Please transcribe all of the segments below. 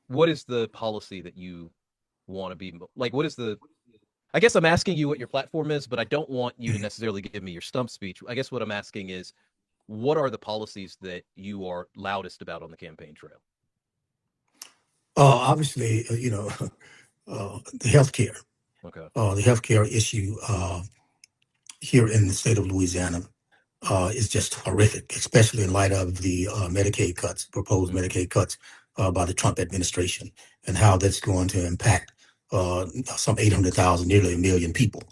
what is the policy that you want to be like? What is the? I guess I'm asking you what your platform is, but I don't want you to necessarily give me your stump speech. I guess what I'm asking is, what are the policies that you are loudest about on the campaign trail? Obviously, Okay. the healthcare issue here in the state of Louisiana is just horrific, especially in light of the Medicaid cuts, proposed Mm-hmm. Medicaid cuts by the Trump administration, and how that's going to impact some 800,000, nearly a million people.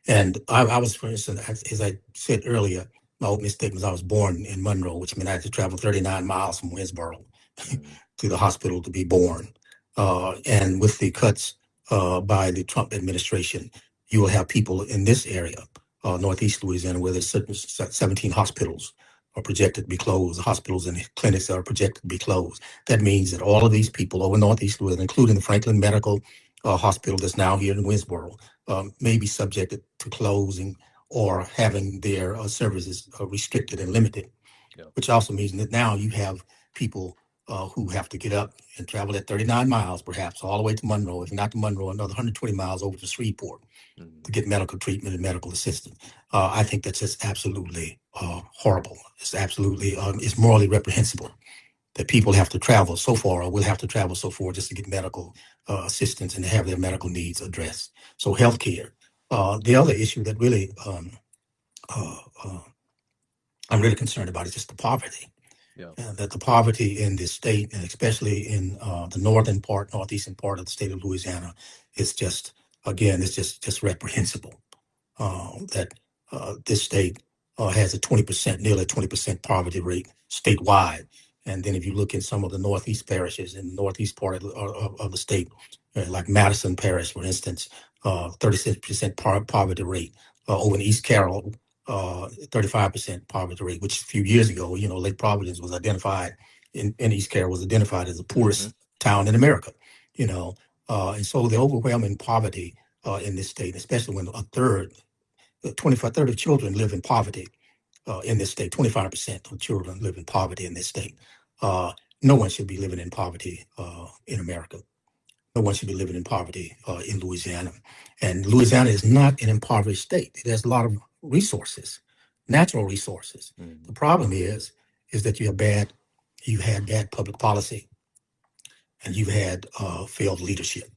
And I was, for instance, as I said earlier, my opening statement was I was born in Monroe, which meant I had to travel 39 miles from Winsboro Mm-hmm. to the hospital to be born. And with the cuts by the Trump administration, you will have people in this area, Northeast Louisiana, where there's 17 hospitals are projected to be closed, hospitals and clinics are projected to be closed. That means that all of these people over Northeast Louisiana, including the Franklin Medical Hospital that's now here in Winsboro, may be subjected to closing or having their services restricted and limited, Yeah. which also means that now you have people who have to get up and travel at 39 miles, perhaps, all the way to Monroe, if not to Monroe, another 120 miles over to Shreveport Mm-hmm. to get medical treatment and medical assistance. I think that's just absolutely horrible. It's absolutely, it's morally reprehensible that people have to travel so far or will have to travel so far just to get medical assistance and to have their medical needs addressed. So healthcare. The other issue that really uh, uh, I'm really concerned about is just the poverty. Yeah. That the poverty in this state, and especially in the northern part, northeastern part of the state of Louisiana, is just, again, it's just reprehensible. That this state has a 20%, nearly 20% poverty rate statewide. And then if you look in some of the northeast parishes in the northeast part of the state, like Madison Parish, for instance, 36% poverty rate. Over in East Carroll, 35% poverty rate, which a few years ago, Lake Providence was identified in East Carroll was identified as the Mm-hmm. poorest town in America. You know, and so the overwhelming poverty in this state, especially when a third 25, 30 children live in poverty in this state. 25% of children live in poverty in this state. Uh, no one should be living in poverty in America. No one should be living in poverty in Louisiana. And Louisiana is not an impoverished state. It has a lot of resources, natural resources. Mm-hmm. The problem is that you had bad public policy and you've had failed leadership.